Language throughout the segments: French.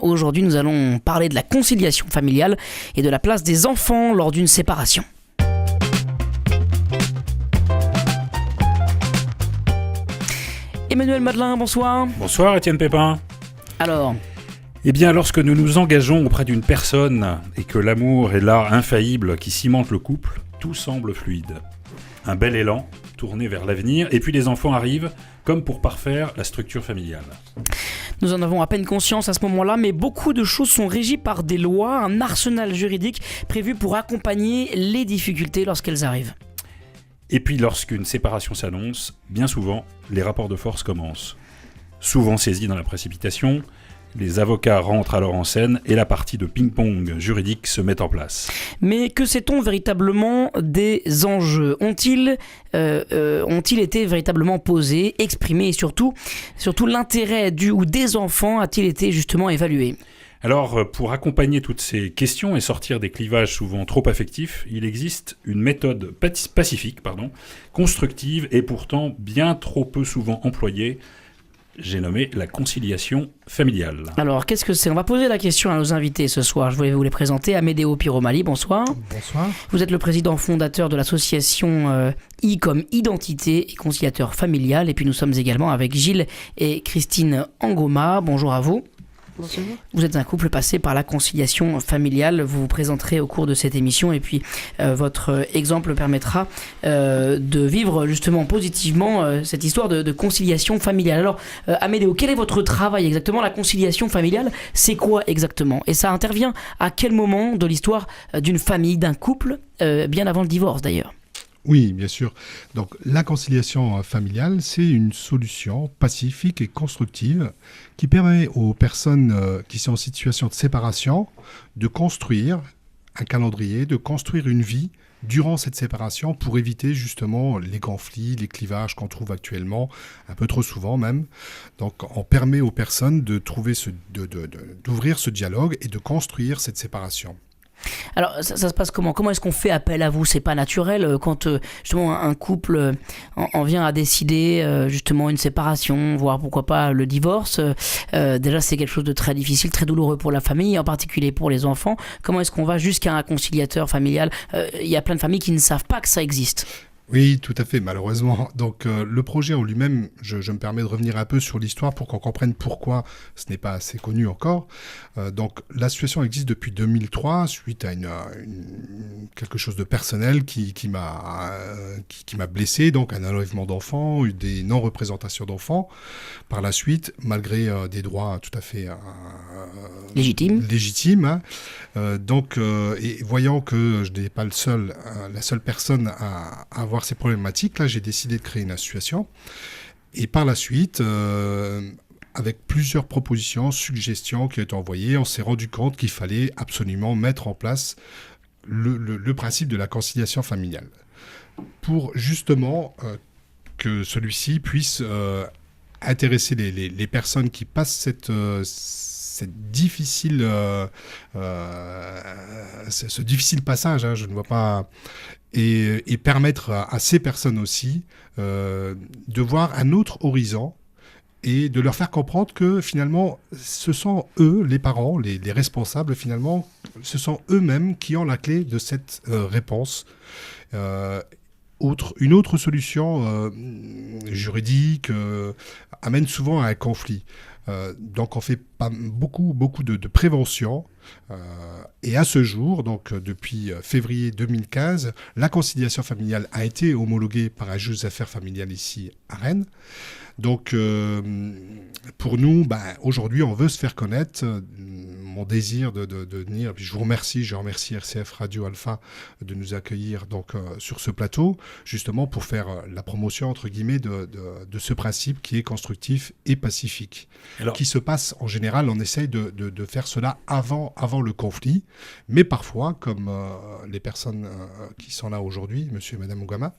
Aujourd'hui, nous allons parler de la conciliation familiale et de la place des enfants lors d'une séparation. Emmanuel Madelin, bonsoir. Bonsoir Étienne Pépin. Alors, Eh bien, lorsque nous nous engageons auprès d'une personne et que l'amour est l'art infaillible qui cimente le couple, tout semble fluide. Un bel élan, tourné vers l'avenir, et puis les enfants arrivent, comme pour parfaire la structure familiale. nous en avons à peine conscience à ce moment-là, mais beaucoup de choses sont régies par des lois, un arsenal juridique prévu pour accompagner les difficultés lorsqu'elles arrivent. Et puis lorsqu'une séparation s'annonce, bien souvent, les rapports de force commencent. Souvent saisis dans la précipitation, les avocats rentrent alors en scène et la partie de ping-pong juridique se met en place. Mais que sait-on véritablement des enjeux ? Ont-ils été véritablement posés, exprimés et surtout l'intérêt du ou des enfants a-t-il été justement évalué ? Alors, pour accompagner toutes ces questions et sortir des clivages souvent trop affectifs, il existe une méthode pacifique, constructive et pourtant bien trop peu souvent employée. J'ai nommé la conciliation familiale. Alors, qu'est-ce que c'est ? On va poser la question à nos invités ce soir. Je voulais vous les présenter. Amedeo Piromali, bonsoir. Bonsoir. Vous êtes le président fondateur de l'association I comme Identité et conciliateur familial. Et puis nous sommes également avec Gilles et Christine Angoma. Bonjour à vous. Bonjour. Vous êtes un couple passé par la conciliation familiale. Vous vous présenterez au cours de cette émission et puis votre exemple permettra de vivre justement positivement cette histoire de conciliation familiale. Alors, Amedeo, quel est votre travail exactement ? La conciliation familiale, c'est quoi exactement ? Et ça intervient à quel moment de l'histoire d'une famille, d'un couple, bien avant le divorce d'ailleurs ? Oui, bien sûr. Donc, la conciliation familiale, c'est une solution pacifique et constructive qui permet aux personnes qui sont en situation de séparation de construire un calendrier, de construire une vie durant cette séparation pour éviter justement les conflits, les clivages qu'on trouve actuellement, un peu trop souvent même. Donc, on permet aux personnes de trouver d'ouvrir ce dialogue et de construire cette séparation. Alors, ça se passe comment ? Comment est-ce qu'on fait appel à vous ? C'est pas naturel quand justement un couple en vient à décider justement une séparation, voire pourquoi pas le divorce. Déjà, c'est quelque chose de très difficile, très douloureux pour la famille, en particulier pour les enfants. Comment est-ce qu'on va jusqu'à un conciliateur familial ? Il y a plein de familles qui ne savent pas que ça existe. Oui, tout à fait, malheureusement. Donc, le projet en lui-même, je me permets de revenir un peu sur l'histoire pour qu'on comprenne pourquoi ce n'est pas assez connu encore. Donc, l'association existe depuis 2003, suite à quelque chose de personnel qui m'a blessé, donc un enlèvement d'enfants, des non-représentations d'enfants. Par la suite, malgré des droits tout à fait légitimes, et voyant que je n'étais pas la seule personne à avoir ces problématiques, là j'ai décidé de créer une association. Et par la suite, avec plusieurs propositions, suggestions qui ont été envoyées, on s'est rendu compte qu'il fallait absolument mettre en place le principe de la conciliation familiale. Pour justement que celui-ci puisse intéresser les personnes qui passent ce difficile passage, je ne vois pas, et permettre à ces personnes aussi de voir un autre horizon et de leur faire comprendre que finalement ce sont eux, les parents, les responsables finalement, ce sont eux-mêmes qui ont la clé de cette réponse. Une autre solution juridique amène souvent à un conflit. Donc on fait beaucoup de prévention et à ce jour, donc depuis février 2015, la conciliation familiale a été homologuée par un juge des affaires familiales ici à Rennes. Donc pour nous, aujourd'hui on veut se faire connaître. Mon désir de venir, puis je remercie RCF Radio Alpha de nous accueillir donc sur ce plateau, justement pour faire la promotion entre guillemets de ce principe qui est constructif et pacifique. Alors, qui se passe en général, on essaye de faire cela avant le conflit, mais parfois, comme les personnes qui sont là aujourd'hui, monsieur et madame Ogama,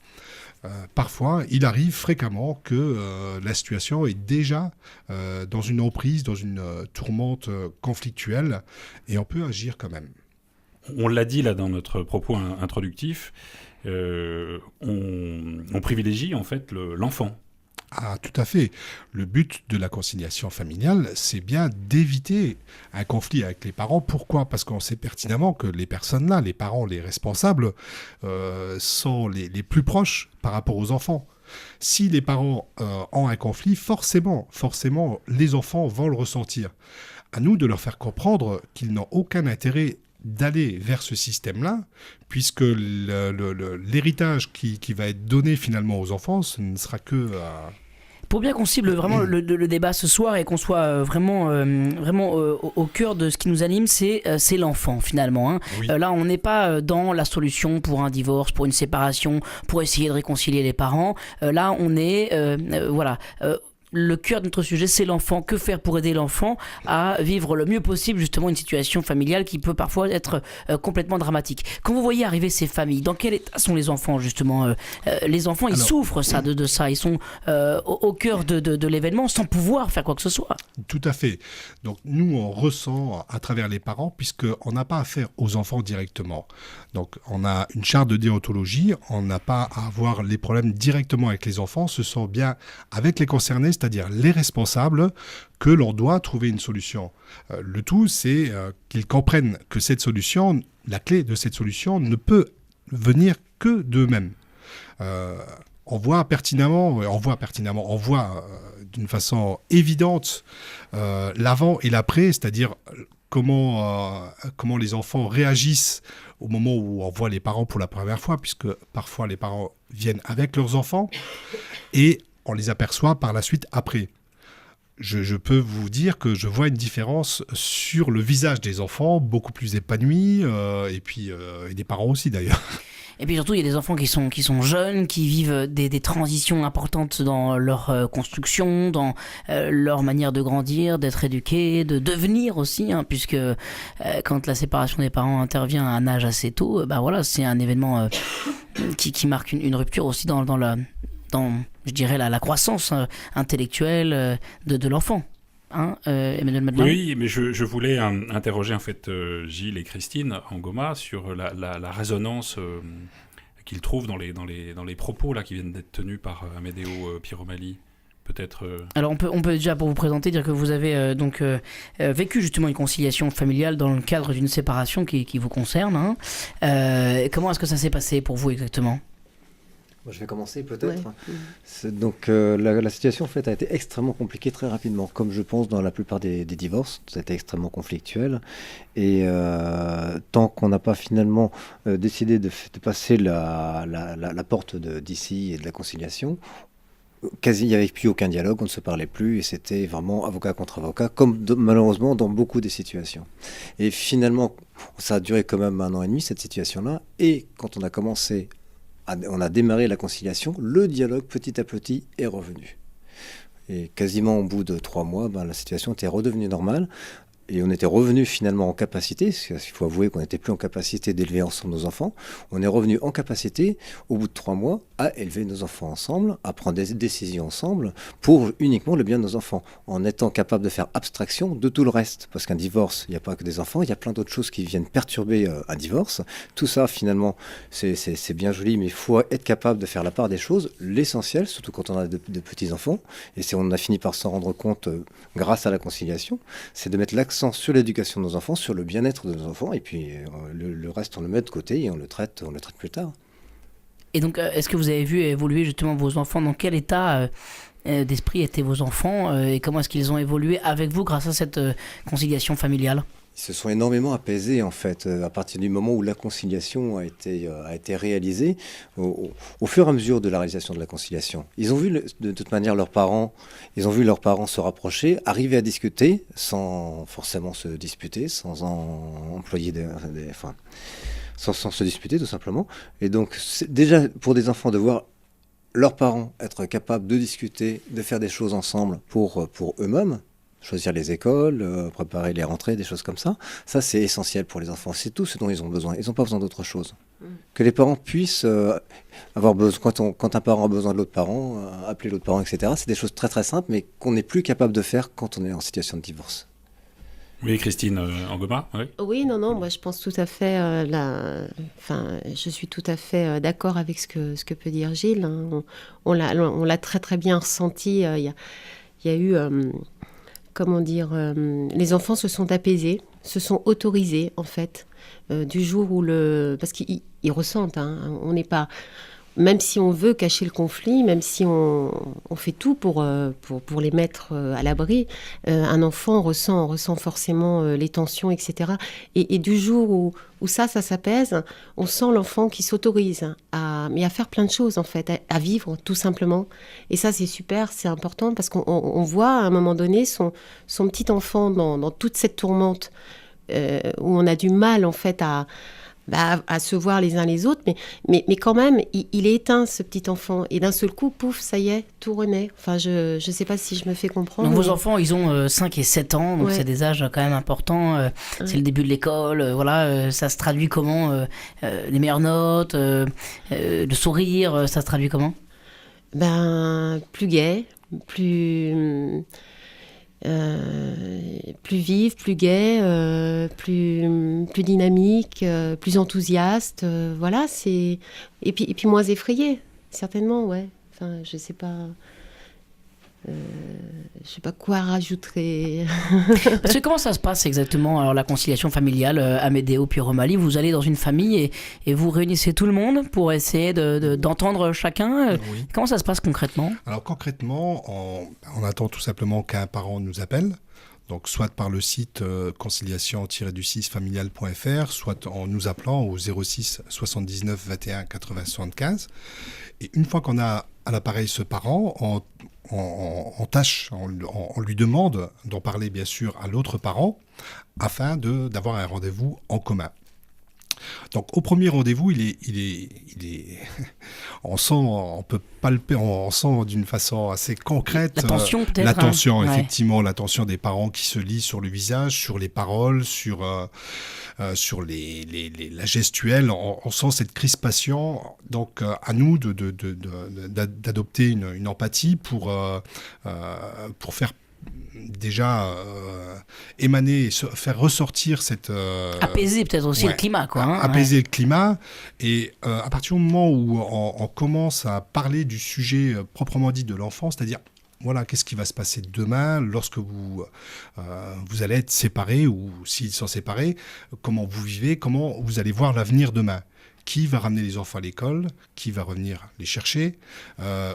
parfois, il arrive fréquemment que la situation est déjà dans une emprise, dans une tourmente conflictuelle, et on peut agir quand même. On l'a dit là dans notre propos introductif, on privilégie en fait l'enfant. Ah, tout à fait. Le but de la conciliation familiale, c'est bien d'éviter un conflit avec les parents. Pourquoi? Parce qu'on sait pertinemment que les personnes là, les parents, les responsables, sont les plus proches par rapport aux enfants. Si les parents ont un conflit, forcément, les enfants vont le ressentir. À nous de leur faire comprendre qu'ils n'ont aucun intérêt d'aller vers ce système-là, puisque l'héritage qui va être donné finalement aux enfants, ce ne sera que... Pour bien qu'on cible vraiment le débat ce soir et qu'on soit vraiment au cœur de ce qui nous anime, c'est l'enfant finalement. Hein. Oui. Là, on n'est pas dans la solution pour un divorce, pour une séparation, pour essayer de réconcilier les parents. Là, on est... le cœur de notre sujet, c'est l'enfant. Que faire pour aider l'enfant à vivre le mieux possible justement une situation familiale qui peut parfois être complètement dramatique. Quand vous voyez arriver ces familles, dans quel état sont les enfants justement? Les enfants, ils souffrent de ça. Ils sont au cœur de l'événement sans pouvoir faire quoi que ce soit. Tout à fait. Donc nous, on ressent à travers les parents, puisqu'on n'a pas affaire aux enfants directement. Donc on a une charte de déontologie, on n'a pas à avoir les problèmes directement avec les enfants, ce sont bien avec les concernés, c'est-à-dire les responsables, que l'on doit trouver une solution. Le tout, c'est qu'ils comprennent que cette solution, la clé de cette solution ne peut venir que d'eux-mêmes. On voit d'une façon évidente l'avant et l'après, c'est-à-dire comment les enfants réagissent au moment où on voit les parents pour la première fois, puisque parfois les parents viennent avec leurs enfants et on les aperçoit par la suite après. Je peux vous dire que je vois une différence sur le visage des enfants, beaucoup plus épanoui, et des parents aussi d'ailleurs. Et puis surtout, il y a des enfants qui sont jeunes, qui vivent des transitions importantes dans leur construction, dans leur manière de grandir, d'être éduqués, de devenir aussi, hein, puisque quand la séparation des parents intervient à un âge assez tôt, c'est un événement qui marque une rupture aussi dans je dirais, la croissance intellectuelle de l'enfant. Hein, Emmanuel Madelin? Oui, mais je voulais interroger en fait Gilles et Christine Angoma sur la résonance qu'ils trouvent dans les propos là qui viennent d'être tenus par Amedeo Piromali. Peut-être. Alors on peut déjà, pour vous présenter, dire que vous avez vécu justement une conciliation familiale dans le cadre d'une séparation qui vous concerne. Hein. Comment est-ce que ça s'est passé pour vous exactement? Je vais commencer peut-être. Ouais. Donc la situation en fait a été extrêmement compliquée très rapidement, comme je pense dans la plupart des divorces, ça a été extrêmement conflictuel. Et tant qu'on n'a pas finalement décidé de passer la porte d'ici et de la conciliation, il n'y avait plus aucun dialogue, on ne se parlait plus et c'était vraiment avocat contre avocat, comme malheureusement dans beaucoup des situations. Et finalement, ça a duré quand même 1 an et demi cette situation-là. Et quand on a démarré la conciliation, le dialogue petit à petit est revenu. Et quasiment au bout de 3 mois, la situation était redevenue normale. Et on était revenu finalement en capacité, parce qu'il faut avouer qu'on n'était plus en capacité d'élever ensemble nos enfants. On est revenu en capacité, au bout de 3 mois, à élever nos enfants ensemble, à prendre des décisions ensemble pour uniquement le bien de nos enfants, en étant capable de faire abstraction de tout le reste. Parce qu'un divorce, il n'y a pas que des enfants, il y a plein d'autres choses qui viennent perturber un divorce. Tout ça, finalement, c'est bien joli, mais il faut être capable de faire la part des choses. L'essentiel, surtout quand on a de petits-enfants, et on a fini par s'en rendre compte grâce à la conciliation, c'est de mettre l'accent sur l'éducation de nos enfants, sur le bien-être de nos enfants, et puis le reste, on le met de côté et on le traite plus tard. Et donc, est-ce que vous avez vu évoluer justement vos enfants? Dans quel état d'esprit étaient vos enfants et comment est-ce qu'ils ont évolué avec vous grâce à cette conciliation familiale? Ils se sont énormément apaisés en fait à partir du moment où la conciliation a été réalisée, au fur et à mesure de la réalisation de la conciliation. Ils ont vu de toute manière leurs parents se rapprocher, arriver à discuter sans forcément se disputer, sans employer sans se disputer tout simplement. Et donc déjà pour des enfants de voir leurs parents être capables de discuter, de faire des choses ensemble pour eux-mêmes, choisir les écoles, préparer les rentrées, des choses comme ça. Ça, c'est essentiel pour les enfants. C'est tout ce dont ils ont besoin. Ils n'ont pas besoin d'autre chose. Que les parents puissent avoir besoin, quand un parent a besoin de l'autre parent, appeler l'autre parent, etc. C'est des choses très très simples, mais qu'on n'est plus capable de faire quand on est en situation de divorce. Oui, Christine Angoma, oui. Oui, non, moi je pense tout à fait, je suis tout à fait d'accord avec ce que peut dire Gilles, hein. On l'a très très bien ressenti. Il y a eu, comment dire, les enfants se sont apaisés, se sont autorisés en fait, du jour où parce qu'ils ressentent, hein, on n'est pas... Même si on veut cacher le conflit, même si on fait tout pour les mettre à l'abri, un enfant ressent forcément les tensions, etc. Et du jour où ça s'apaise, on sent l'enfant qui s'autorise à faire plein de choses, en fait, à vivre, tout simplement. Et ça, c'est super, c'est important, parce qu'on voit, à un moment donné, son petit enfant dans toute cette tourmente, où on a du mal, en fait, à se voir les uns les autres, mais quand même, il est éteint, ce petit enfant. Et d'un seul coup, pouf, ça y est, tout renaît. Enfin, je ne sais pas si je me fais comprendre. Donc vos enfants, ils ont 5 et 7 ans, donc c'est des âges quand même importants. C'est le début de l'école, voilà. Ça se traduit comment les meilleures notes, le sourire, ça se traduit comment? Plus gai, plus vive, plus gai, plus dynamique, plus enthousiaste, voilà, c'est... Et puis moins effrayé, certainement, ouais. Enfin, je sais pas quoi rajouter. Parce que comment ça se passe exactement, alors la conciliation familiale, Amedeo puis Romalie, vous allez dans une famille et vous réunissez tout le monde pour essayer d'entendre chacun. Oui. Comment ça se passe concrètement? Alors concrètement, on attend tout simplement qu'un parent nous appelle. Donc soit par le site conciliation-du6familial.fr, soit en nous appelant au 06 79 21 80 75. Et une fois qu'on a à l'appareil ce parent, on lui demande d'en parler bien sûr à l'autre parent afin d'avoir un rendez-vous en commun. Donc au premier rendez-vous, on peut palper, on sent d'une façon assez concrète la tension peut-être. La tension, hein. effectivement, la tension des parents qui se lit sur le visage, sur les paroles, sur la gestuelle. On sent cette crispation. Donc à nous d'adopter une empathie pour faire déjà émaner, faire ressortir cette... apaiser peut-être aussi le climat, quoi. Hein, apaiser le climat. Et à partir du moment où on commence à parler du sujet proprement dit de l'enfant, c'est-à-dire, voilà, qu'est-ce qui va se passer demain lorsque vous allez être séparés, ou s'ils sont séparés, comment vous vivez, comment vous allez voir l'avenir demain. Qui va ramener les enfants à l'école? Qui va revenir les chercher?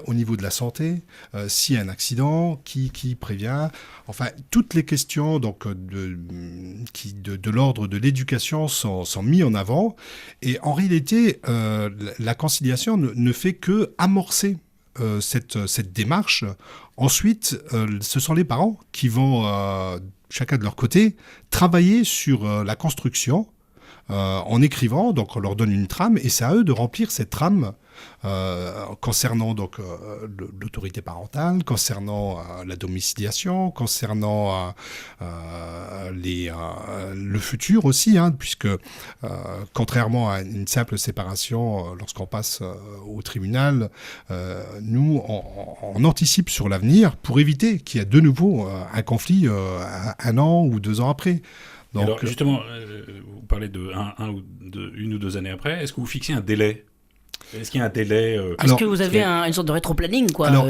Au niveau de la santé, s'il y a un accident, qui prévient? Enfin, toutes les questions donc, de l'ordre de l'éducation sont mises en avant. Et en réalité, la conciliation ne fait que amorcer cette démarche. Ensuite, ce sont les parents qui vont, chacun de leur côté, travailler sur la construction en écrivant. Donc on leur donne une trame et c'est à eux de remplir cette trame concernant donc l'autorité parentale, concernant la domiciliation, concernant le futur aussi, hein, puisque contrairement à une simple séparation, lorsqu'on passe au tribunal, nous on anticipe sur l'avenir pour éviter qu'il y ait de nouveau un conflit un an ou 2 ans après. Donc, alors justement, vous parlez de une ou deux années après. Est-ce que vous fixez un délai? Est-ce qu'il y a un délai Est-ce que vous avez une sorte de rétro-planning, quoi? Alors,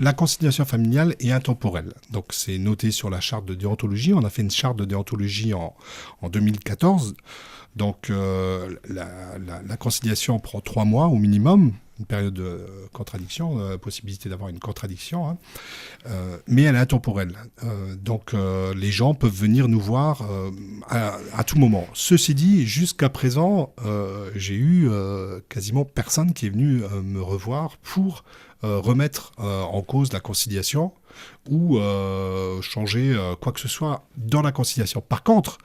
la conciliation familiale est intemporelle. Donc, c'est noté sur la charte de déontologie. On a fait une charte de déontologie en 2014. Donc, la conciliation prend 3 mois au minimum, une période de contradiction, possibilité d'avoir une contradiction, hein. Mais elle est intemporelle. Donc, les gens peuvent venir nous voir à tout moment. Ceci dit, jusqu'à présent, j'ai eu quasiment personne qui est venu me revoir pour remettre en cause la conciliation ou changer quoi que ce soit dans la conciliation. Par contre,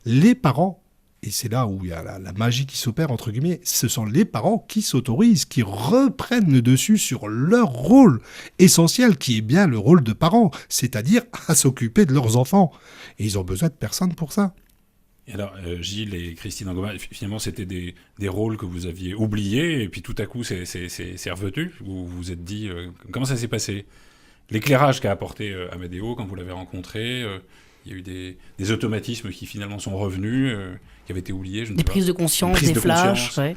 les parents, et c'est là où il y a la magie qui s'opère, entre guillemets, ce sont les parents qui s'autorisent, qui reprennent le dessus sur leur rôle essentiel, qui est bien le rôle de parents, c'est-à-dire à s'occuper de leurs enfants. Et ils ont besoin de personne pour ça. Et alors, Gilles et Christine Angoma, finalement, c'était des rôles que vous aviez oubliés, et puis tout à coup, c'est revenu. Vous vous êtes dit, comment ça s'est passé? L'éclairage qu'a apporté Amedeo quand vous l'avez rencontré, Il y a eu des automatismes qui finalement sont revenus, qui avaient été oubliés, je ne sais Des pas. prises de conscience, Prise des de flashs. conscience. Ouais.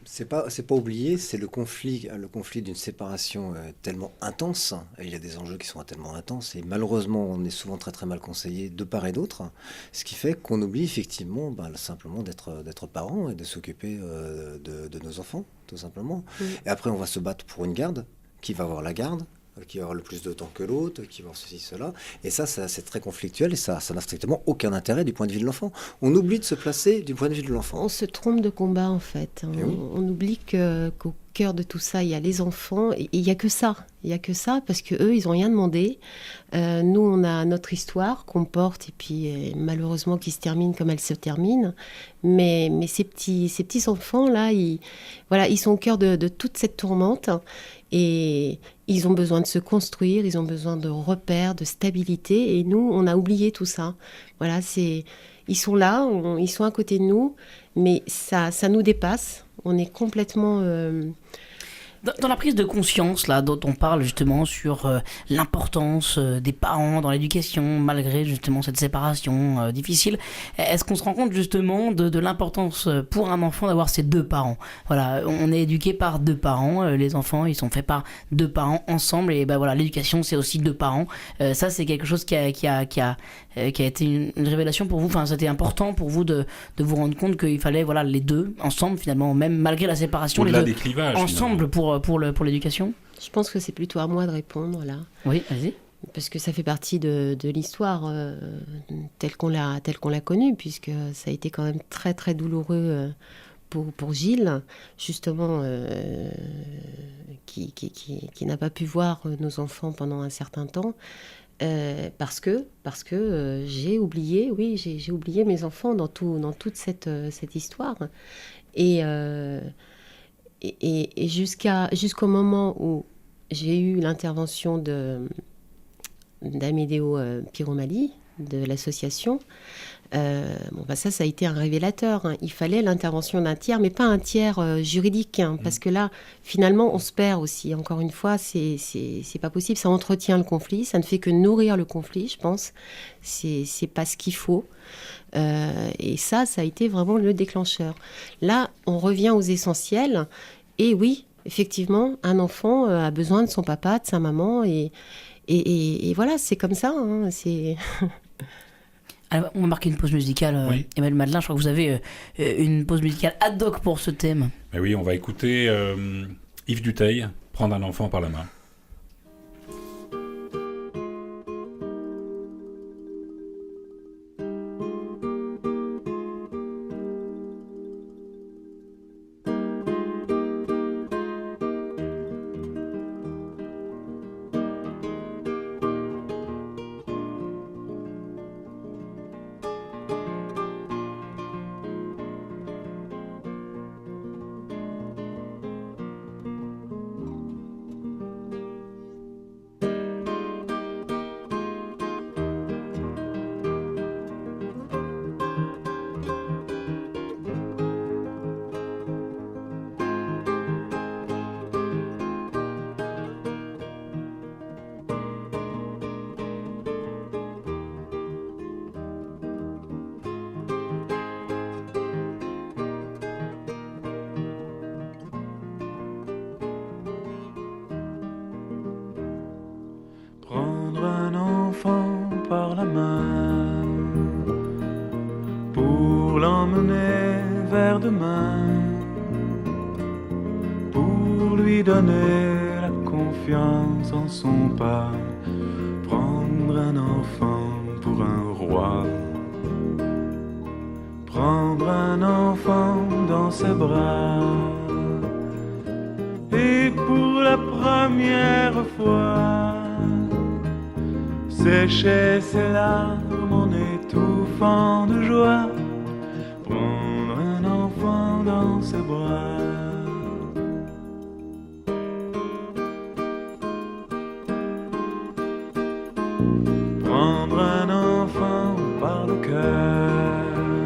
C'est pas oublié, c'est le conflit d'une séparation tellement intense. Et il y a des enjeux qui sont tellement intenses et malheureusement on est souvent très très mal conseillé de part et d'autre, ce qui fait qu'on oublie effectivement simplement d'être parent et de s'occuper de nos enfants tout simplement. Et après on va se battre pour une garde, qui va avoir la garde, qui va avoir le plus de temps que l'autre, qui va avoir ceci, cela. Et ça c'est très conflictuel et ça n'a strictement aucun intérêt du point de vue de l'enfant. On oublie de se placer du point de vue de l'enfant. On se trompe de combat en fait. Eh oui. On oublie qu'au cœur de tout ça, il y a les enfants et il y a que ça. Il y a que ça parce que eux, ils ont rien demandé. Nous, on a notre histoire qu'on porte et puis malheureusement qui se termine comme elle se termine. Mais ces petits enfants là, ils sont au cœur de toute cette tourmente et ils ont besoin de se construire, ils ont besoin de repères, de stabilité. Et nous, on a oublié tout ça. Voilà, ils sont là, ils sont à côté de nous, mais ça nous dépasse. On est complètement... Dans la prise de conscience là, dont on parle justement sur l'importance des parents dans l'éducation, malgré justement cette séparation difficile, est-ce qu'on se rend compte justement de l'importance pour un enfant d'avoir ses deux parents ? Voilà, on est éduqué par deux parents, les enfants ils sont faits par deux parents ensemble, et ben voilà, l'éducation c'est aussi deux parents. Ça c'est quelque chose qui a été une révélation pour vous. Enfin, c'était important pour vous de vous rendre compte qu'il fallait voilà les deux ensemble finalement, même malgré la séparation, Au-delà les deux des clivages, ensemble pour l'éducation. Je pense que c'est plutôt à moi de répondre là. Oui, vas-y. Parce que ça fait partie de l'histoire telle qu'on l'a connue, puisque ça a été quand même très très douloureux pour Gilles, justement, qui n'a pas pu voir nos enfants pendant un certain temps. Parce que j'ai oublié mes enfants dans toute cette histoire. Et jusqu'au moment où j'ai eu l'intervention d'Amedeo Piromali, de l'association, ça a été un révélateur. Il fallait l'intervention d'un tiers, mais pas un tiers juridique, parce que là, finalement, on se perd aussi. Encore une fois, c'est pas possible. Ça entretient le conflit, ça ne fait que nourrir le conflit, je pense. C'est pas ce qu'il faut. Et ça a été vraiment le déclencheur. Là, on revient aux essentiels. Et oui, effectivement, un enfant a besoin de son papa, de sa maman, et voilà, c'est comme ça. C'est... Alors, on va marquer une pause musicale. Oui. Emmanuel Madelin, je crois que vous avez une pause musicale ad hoc pour ce thème. Mais oui, on va écouter Yves Duteil, Prendre un enfant par la main. Prendre un enfant par la main pour l'emmener vers demain, pour lui donner la confiance en son pas. Prendre un enfant pour un roi, prendre un enfant dans ses bras, et pour la première fois sécher ses larmes en étouffant de joie, prendre un enfant dans ses bras. Prendre un enfant par le cœur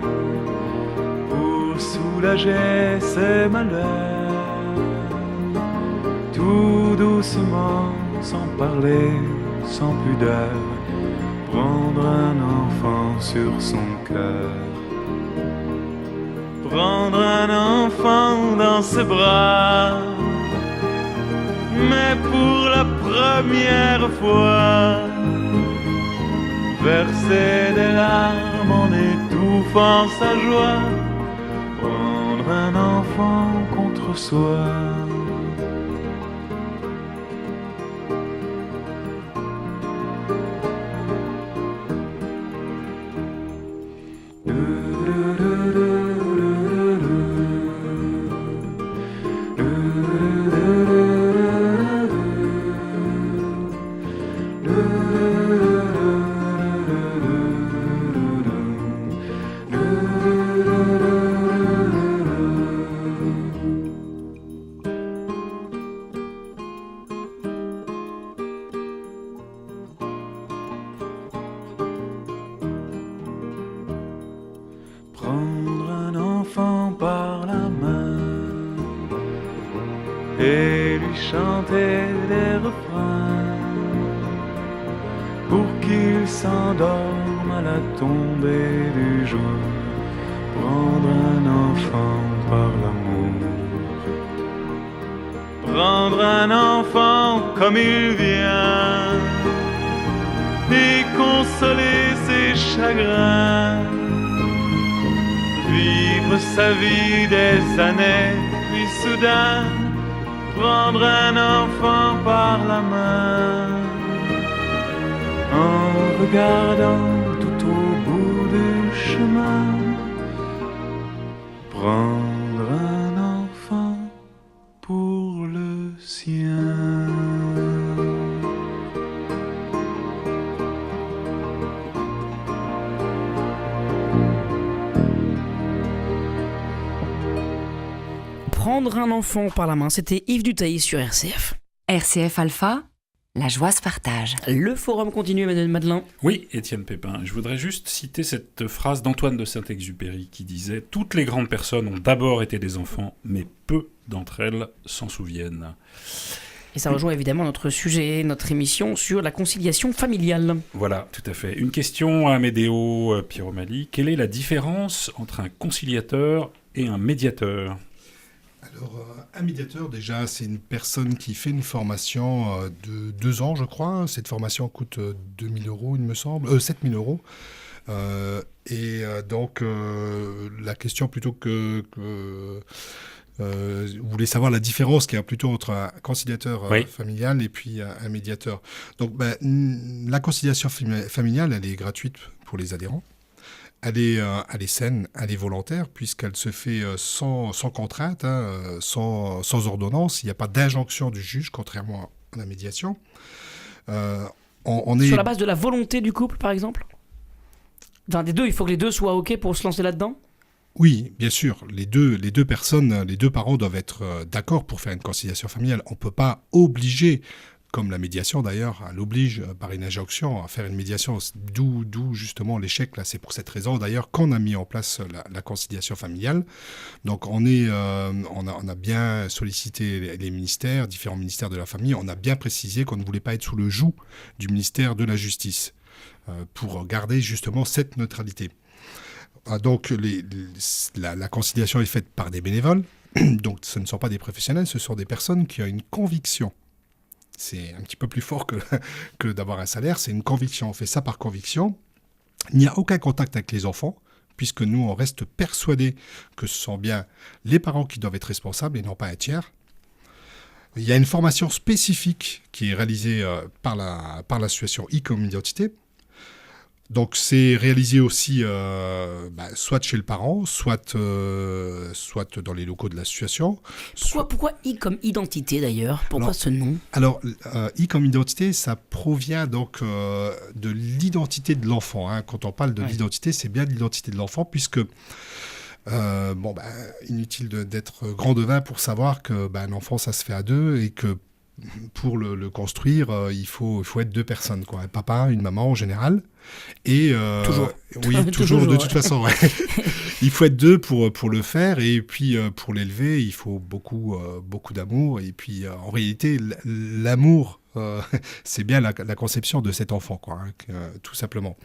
pour soulager ses malheurs, tout doucement, sans parler, sans pudeur. Prendre prendre un enfant sur son cœur, prendre un enfant dans ses bras, mais pour la première fois, verser des larmes en étouffant sa joie, prendre un enfant contre soi. Prendre un enfant par la main et lui chanter des refrains pour qu'il s'endorme à la tombée du jour. Prendre un enfant par l'amour, prendre un enfant comme il vient et consoler ses chagrins, vivre sa vie des années, puis soudain prendre un enfant par la main, en regardant tout au bout du chemin, prendre un enfant pour le sien. Prendre un enfant par la main, c'était Yves Dutaïs sur RCF. RCF Alpha, la joie se partage. Le forum continue, Madeleine. Oui, Étienne Pépin, je voudrais juste citer cette phrase d'Antoine de Saint-Exupéry qui disait « Toutes les grandes personnes ont d'abord été des enfants, mais peu d'entre elles s'en souviennent. » Et ça rejoint évidemment notre sujet, notre émission sur la conciliation familiale. Voilà, tout à fait. Une question à Amédéo Piromali. Quelle est la différence entre un conciliateur et un médiateur ? Alors, un médiateur, déjà, c'est une personne qui fait une formation de 2 ans, je crois. Cette formation coûte 2 000 €, il me semble, 7 000 €. Donc, la question plutôt vous voulez savoir la différence qu'il y a plutôt entre un conciliateur familial et puis un médiateur. Donc, la conciliation familiale, elle est gratuite pour les adhérents. Elle est saine, elle est volontaire, puisqu'elle se fait sans contrainte, sans ordonnance. Il n'y a pas d'injonction du juge, contrairement à la médiation. Sur la base de la volonté du couple, par exemple ? Enfin, des deux, il faut que les deux soient OK pour se lancer là-dedans ? Oui, bien sûr. Les deux personnes, les deux parents doivent être d'accord pour faire une conciliation familiale. On ne peut pas obliger, comme la médiation d'ailleurs, elle oblige par une injonction à faire une médiation, d'où justement l'échec. Là, c'est pour cette raison d'ailleurs qu'on a mis en place la conciliation familiale. Donc on a bien sollicité les ministères, différents ministères de la famille. On a bien précisé qu'on ne voulait pas être sous le joug du ministère de la Justice pour garder justement cette neutralité. Donc la conciliation est faite par des bénévoles. Donc ce ne sont pas des professionnels, ce sont des personnes qui ont une conviction. C'est un petit peu plus fort que d'avoir un salaire, c'est une conviction. On fait ça par conviction. Il n'y a aucun contact avec les enfants, puisque nous, on reste persuadés que ce sont bien les parents qui doivent être responsables et non pas un tiers. Il y a une formation spécifique qui est réalisée par l'association I-Comme Identité. Donc c'est réalisé aussi soit chez le parent, soit dans les locaux de l'association. Pourquoi I comme identité d'ailleurs ? Pourquoi ce nom ? Alors I comme identité, ça provient donc de l'identité de l'enfant. Hein. Quand on parle de l'identité, c'est bien de l'identité de l'enfant, puisque inutile d'être grand devin pour savoir que un enfant ça se fait à deux et que pour le construire, il faut être 2 personnes, quoi. Un papa, une maman en général. Et toujours. Oui, toujours de toute façon. Ouais. Il faut être 2 pour le faire, et puis pour l'élever, il faut beaucoup d'amour. Et puis en réalité, l'amour c'est bien la conception de cet enfant, quoi, tout simplement.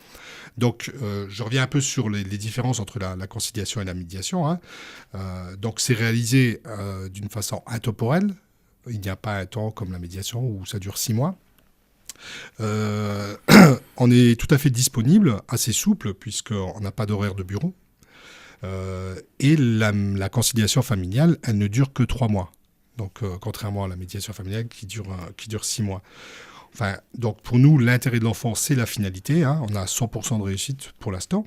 Donc, je reviens un peu sur les différences entre la conciliation et la médiation, hein. Donc, c'est réalisé d'une façon intemporelle. Il n'y a pas un temps comme la médiation où ça dure 6 mois. On est tout à fait disponible, assez souple, puisqu'on n'a pas d'horaire de bureau. Et la conciliation familiale, elle ne dure que 3 mois. Donc, contrairement à la médiation familiale qui dure 6 mois. Enfin, donc, pour nous, l'intérêt de l'enfant, c'est la finalité, hein. On a 100% de réussite pour l'instant.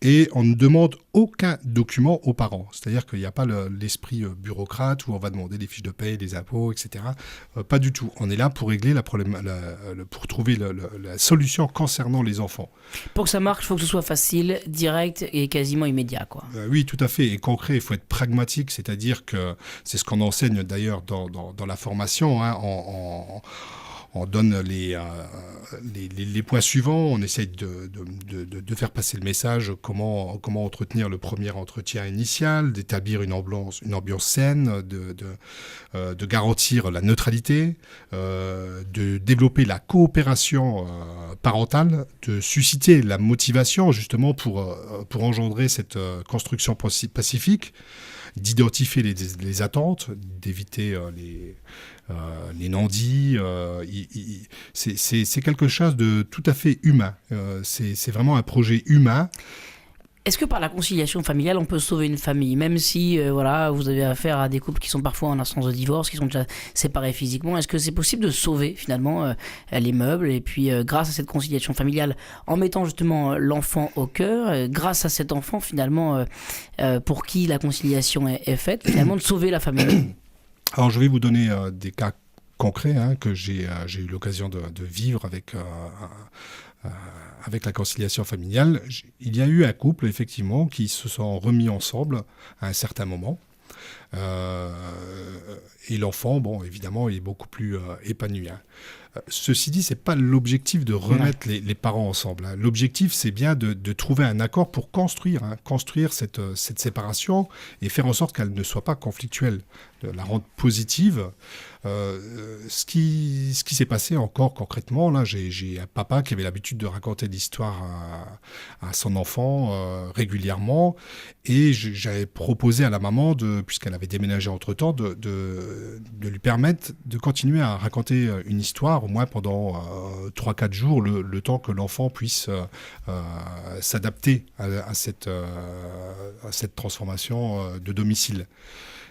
Et on ne demande aucun document aux parents. C'est-à-dire qu'il n'y a pas l'esprit bureaucrate où on va demander des fiches de paie, des impôts, etc. Pas du tout. On est là pour régler pour trouver la solution concernant les enfants. Pour que ça marche, il faut que ce soit facile, direct et quasiment immédiat, quoi. Oui, tout à fait. Et concret, il faut être pragmatique. C'est-à-dire que c'est ce qu'on enseigne d'ailleurs dans la formation, hein, on donne les points suivants, on essaye de faire passer le message, comment entretenir le premier entretien initial, d'établir une ambiance saine, de garantir la neutralité, de développer la coopération parentale, de susciter la motivation justement pour engendrer cette construction pacifique, d'identifier les attentes, d'éviter les non-dits. C'est quelque chose de tout à fait humain. C'est vraiment un projet humain. Est-ce que par la conciliation familiale, on peut sauver une famille, même si voilà, vous avez affaire à des couples qui sont parfois en instance de divorce, qui sont déjà séparés physiquement? Est-ce que c'est possible de sauver finalement les meubles et puis grâce à cette conciliation familiale, en mettant justement l'enfant au cœur, grâce à cet enfant finalement pour qui la conciliation est faite, finalement de sauver la famille? Alors je vais vous donner des cas concrets, hein, que j'ai eu l'occasion de vivre avec la conciliation familiale. Il y a eu un couple, effectivement, qui se sont remis ensemble à un certain moment. Et l'enfant, bon, évidemment, est beaucoup plus épanoui, hein. Ceci dit, ce n'est pas l'objectif de remettre les parents ensemble, hein. L'objectif, c'est bien de trouver un accord pour construire cette séparation et faire en sorte qu'elle ne soit pas conflictuelle, de la rendre positive. Ce qui s'est passé encore concrètement, là, j'ai un papa qui avait l'habitude de raconter l'histoire à son enfant régulièrement, et j'avais proposé à la maman, puisqu'elle avait déménagé entre-temps, de lui permettre de continuer à raconter une histoire, au moins pendant 3-4 jours, le temps que l'enfant puisse s'adapter à cette transformation de domicile.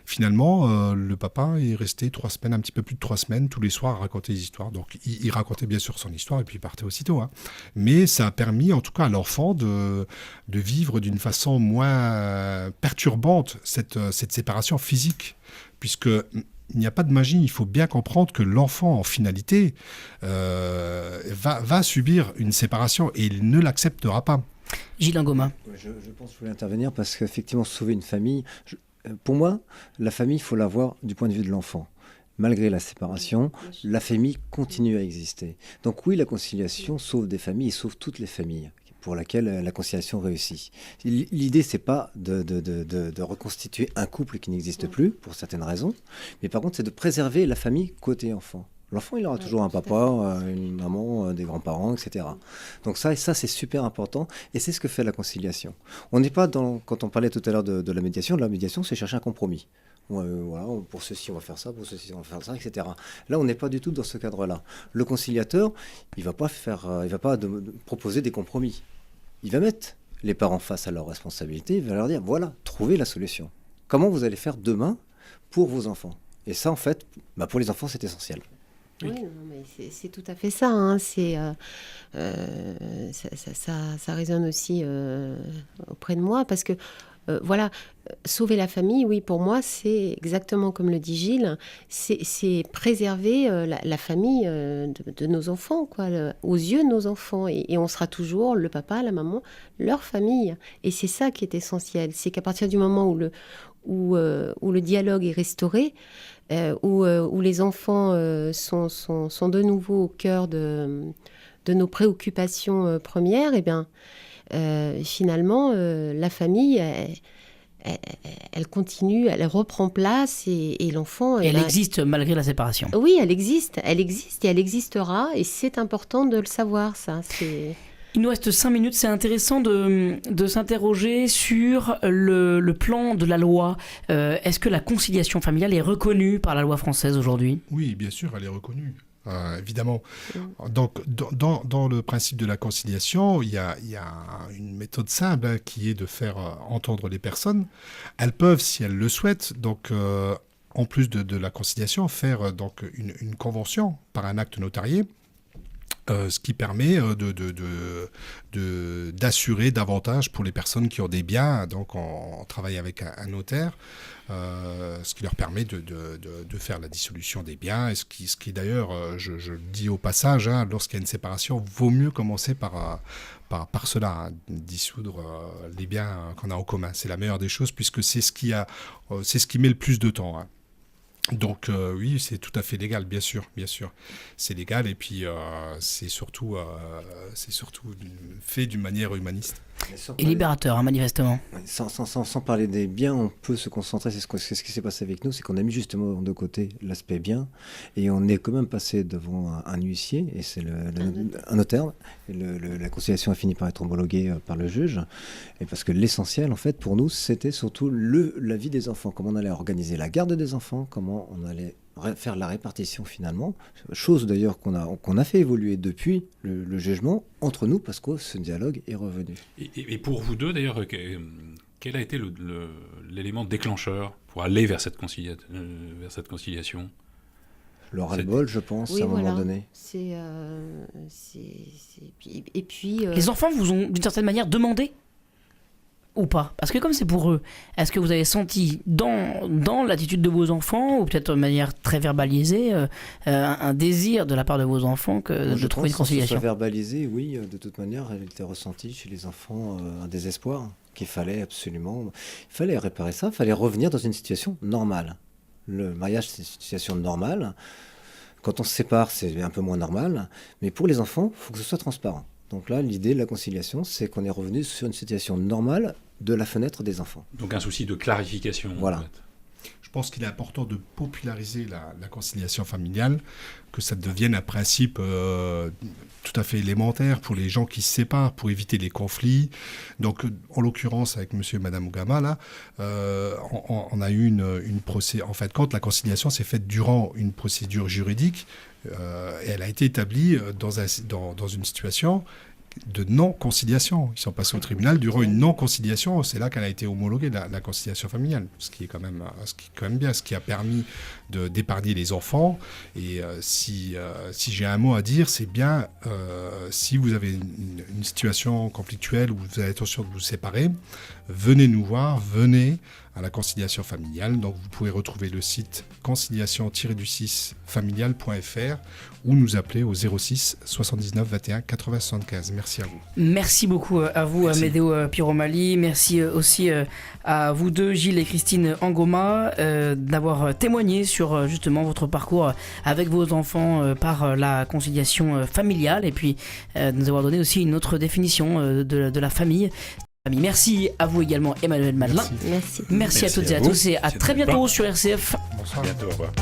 Finalement, le papa est resté 3 semaines, un petit peu plus de 3 semaines, tous les soirs à raconter des histoires. Donc, il racontait bien sûr son histoire et puis il partait aussitôt, hein. Mais ça a permis, en tout cas, à l'enfant de vivre d'une façon moins perturbante cette séparation physique, puisque il n'y a pas de magie. Il faut bien comprendre que l'enfant, en finalité, va subir une séparation et il ne l'acceptera pas. Gilles Ngoma. Je pense que je voulais intervenir parce qu'effectivement, sauver une famille... Pour moi, la famille, il faut la voir du point de vue de l'enfant. Malgré la séparation, la famille continue à exister. Donc oui, la conciliation sauve des familles et sauve toutes les familles pour lesquelles la conciliation réussit. L'idée, c'est pas de reconstituer un couple qui n'existe plus, pour certaines raisons, mais par contre, c'est de préserver la famille côté enfant. L'enfant, il aura toujours un papa, une maman, des grands-parents, etc. Donc ça, c'est super important, et c'est ce que fait la conciliation. On n'est pas quand on parlait tout à l'heure de la médiation, c'est chercher un compromis. Voilà, pour ceci, on va faire ça, pour ceci, on va faire ça, etc. Là, on n'est pas du tout dans ce cadre-là. Le conciliateur, il va pas proposer des compromis. Il va mettre les parents face à leurs responsabilités, il va leur dire, voilà, trouvez la solution. Comment vous allez faire demain pour vos enfants? Et ça, en fait, pour les enfants, c'est essentiel. Oui, non, mais c'est tout à fait ça, hein. Ça résonne aussi auprès de moi parce que voilà, sauver la famille, oui, pour moi, c'est exactement comme le dit Gilles, c'est préserver la famille de nos enfants, quoi, aux yeux de nos enfants, et on sera toujours le papa, la maman, leur famille, et c'est ça qui est essentiel, c'est qu'à partir du moment où le dialogue est restauré, où les enfants sont de nouveau au cœur de nos préoccupations premières, et bien finalement la famille elle continue, elle reprend place et l'enfant... Et elle existe malgré la séparation. Oui, elle existe et elle existera et c'est important de le savoir, ça. Il nous reste 5 minutes, c'est intéressant de s'interroger sur le plan de la loi. Est-ce que la conciliation familiale est reconnue par la loi française aujourd'hui ? Oui, bien sûr, elle est reconnue. Évidemment. Donc, dans le principe de la conciliation, il y a une méthode simple qui est de faire entendre les personnes. Elles peuvent, si elles le souhaitent, donc, en plus de la conciliation, faire donc, une convention par un acte notarié. Ce qui permet d'assurer davantage pour les personnes qui ont des biens. Donc, on travaille avec un notaire, ce qui leur permet de faire la dissolution des biens. Et ce qui d'ailleurs, je le dis au passage, lorsqu'il y a une séparation, vaut mieux commencer par cela, dissoudre les biens qu'on a en commun. C'est la meilleure des choses puisque c'est ce qui met le plus de temps. Donc oui, c'est tout à fait légal, bien sûr, c'est légal et puis c'est surtout fait d'une manière humaniste. Et libérateur, manifestement. Sans parler des biens, on peut se concentrer, c'est ce qui s'est passé avec nous, c'est qu'on a mis justement de côté l'aspect bien et on est quand même passé devant un huissier et c'est un notaire et la conciliation a fini par être homologuée par le juge et parce que l'essentiel en fait pour nous c'était surtout la vie des enfants, comment on allait organiser la garde des enfants, comment on allait faire la répartition finalement, chose d'ailleurs qu'on a fait évoluer depuis le jugement entre nous parce que ce dialogue est revenu. Et pour vous deux d'ailleurs, quel a été l'élément déclencheur pour aller vers cette conciliation ? Le ras-le-bol, je pense, oui, à un voilà. moment donné. Et puis Les enfants vous ont d'une certaine manière demandé ? Ou pas ? Parce que comme c'est pour eux, est-ce que vous avez senti dans l'attitude de vos enfants, ou peut-être de manière très verbalisée, un désir de la part de vos enfants de trouver une conciliation ? Je pense que verbalisé, oui, de toute manière, elle était ressentie chez les enfants un désespoir qu'il fallait absolument... Il fallait réparer ça, il fallait revenir dans une situation normale. Le mariage, c'est une situation normale. Quand on se sépare, c'est un peu moins normal. Mais pour les enfants, il faut que ce soit transparent. Donc là, l'idée de la conciliation, c'est qu'on est revenu sur une situation normale de la fenêtre des enfants. Donc un souci de clarification. Voilà. En fait. Je pense qu'il est important de populariser la conciliation familiale, que ça devienne un principe tout à fait élémentaire pour les gens qui se séparent, pour éviter les conflits. Donc, en l'occurrence, avec monsieur et madame Ougama, là, on a eu une procédure. En fait, quand la conciliation s'est faite durant une procédure juridique, et elle a été établie dans une situation de non-conciliation. Ils sont passés au tribunal durant une non-conciliation. C'est là qu'elle a été homologuée, la conciliation familiale. Ce qui est quand même bien, ce qui a permis d'épargner les enfants. Et si j'ai un mot à dire, c'est bien, si vous avez une situation conflictuelle où vous avez l'intention de vous séparer, venez nous voir, venez à la conciliation familiale. Donc vous pouvez retrouver le site conciliation-du6familial.fr ou nous appeler au 06 79 21 80 75. Merci à vous. Merci beaucoup à vous, Amedeo Piromali. Merci aussi à vous deux, Gilles et Christine Angoma, d'avoir témoigné sur justement votre parcours avec vos enfants par la conciliation familiale et puis de nous avoir donné aussi une autre définition de la famille. Merci à vous également, Emmanuel Madelin. merci. Merci à toutes et à tous et à très bientôt sur RCF. Bonsoir. À bientôt, au revoir.